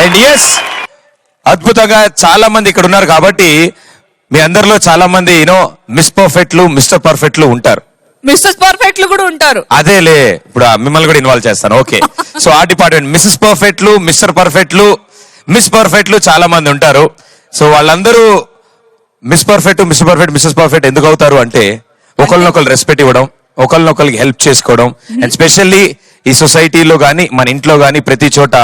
And yes అద్భుతంగా చాలా మంది ఇక్కడ ఉన్నారు కాబట్టి మీ అందరిలో చాలా మంది మిస్ పర్ఫెక్ట్లు మిస్టర్ పర్ఫెక్ట్లు ఉంటారు, మిస్టర్ పర్ఫెక్ట్లు కూడా ఉంటారు. అదేలే ఇప్పుడు మిమ్మల్ని కూడా ఇన్వాల్వ్ చేస్తాను. ఓకే, సో ఆ డిపార్ట్మెంట్ మిస్సెస్ పర్ఫెక్ట్లు మిస్టర్ పర్ఫెక్ట్లు మిస్ పర్ఫెక్ట్లు చాలా మంది ఉంటారు. సో వాళ్ళందరూ miss perfect Mr perfect Mrs perfect ఎందుకు అవుతారు అంటే ఒకరినొకరు రెస్పెక్ట్ ఇవ్వడం, ఒకరినొకరికి హెల్ప్ చేసుకోవడం, అండ్ స్పెషల్లీ ఈ సొసైటీలో గానీ మన ఇంట్లో గానీ ప్రతి చోట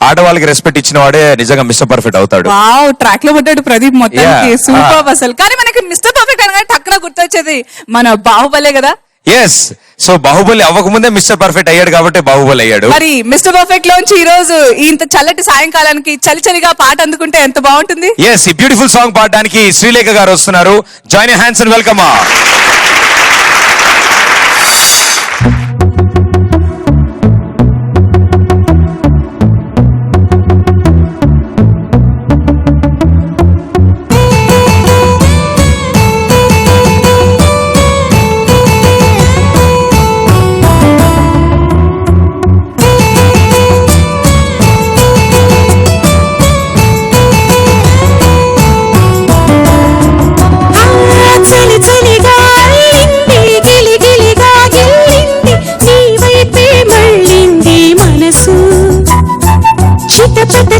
ఆడవాళ్ళకి రెస్పెక్ట్ ఇచ్చిన వాడే నిజంగా మిస్టర్ పర్ఫెక్ట్ అవుతాడు. వావ్, ట్రాక్ లో పడ్డాడు ప్రదీప్ మొత్తానికి. సూపర్ అసలు. కానీ మనకి మిస్టర్ పర్ఫెక్ట్ అనగానే టక్కున గుర్తొచ్చేది మన బాహుబలే కదా. ఎస్, సో బాహుబలి అవ్వకముందే మిస్టర్ పర్ఫెక్ట్ అయ్యాడు కాబట్టి బాహుబలి అయ్యాడు. మరి మిస్టర్ పర్ఫెక్ట్ లోంచి ఈ రోజు ఇంత చల్లటి సాయంకాలానికి చలి చలిగా పాట అందుకుంటే ఎంత బాగుంటుంది. ఎస్, ఈ బ్యూటిఫుల్ సాంగ్ పాడడానికి శ్రీలేఖ గారు వస్తున్నారు. Join your hands and welcome.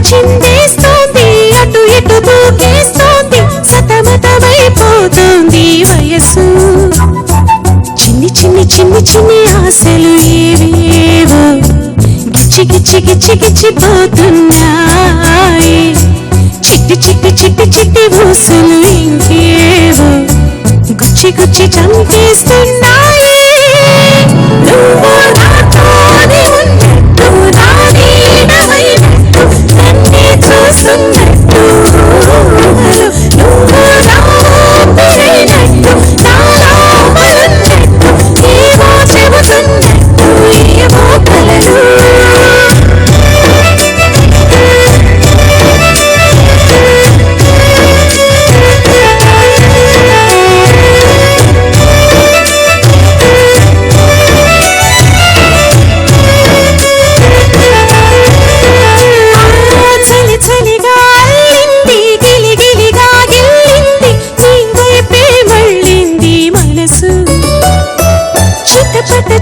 చిందేస్తోంది అటు ఇటు దూకేస్తోంది సతమతమైపోతుంది వయసు. చిన్ని చిన్ని చిన్ని చిన్ని ఆశలు ఏవేవో గిచ్చి గిచ్చి గిచ్చి గిచ్చిపోతున్నాయి. చిట్టి చిట్టి చిట్టి చిట్టి ఊసులు ఇంకేవో గుచ్చి గుచ్చి చంపేస్తున్నాయి. నువ్వు నాతోనే ఉన్నట్టు నా నీడమైనట్టు నన్నే చూస్తున్నట్టు నువ్వు నా ఊపిరైనట్టు నా లోపలున్నట్టు ఏవో చెబుతున్నట్టు ఏవో కలలు.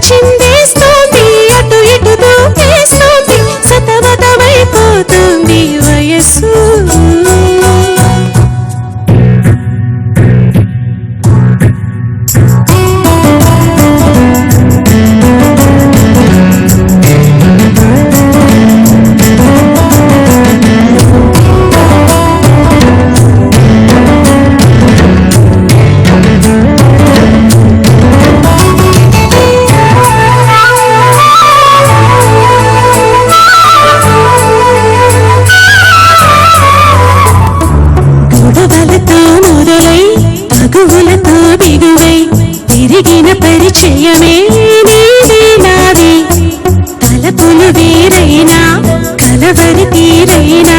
చిందేస్తోంది అటు ఇటు దూకేస్తోంది సతమతమైపోతుంది వయస్సు. పగువులతో బిగువై తిరిగిన పరిచయమే నీది నాది. తలపులు వేరైనా కలవరి తీరైనా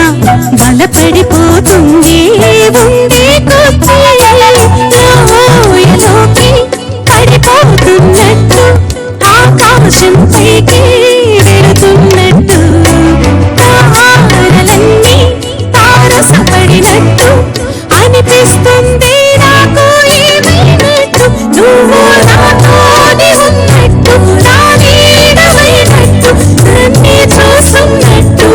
బలపడిపోతుంది ఉండే కొద్ది. లోయలోకి పడిపోతున్నట్టు ఆకాశం పైకి వెళుతున్నట్టు తారలన్నీ తారసపడినట్టు అనిపిస్తుంది నాకు ఏమైనట్టు. నువ్వు నాతోనే ఉన్నట్టు నా నీడమైనట్టు నన్నే చూస్తున్నట్టు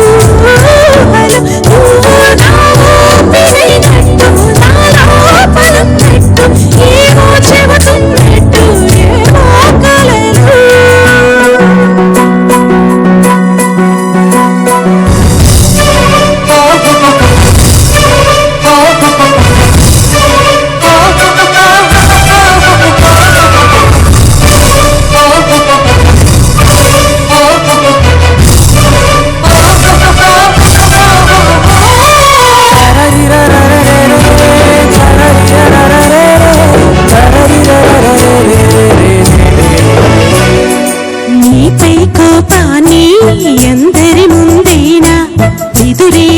నువ్వు నా ఊపిరైనట్టు నా లోపలున్నట్టు ఏమో చెబుతున్నట్టు ఏమో కలలు. నీపై కోపాన్ని ఎందరి ముందైనా ఎదురే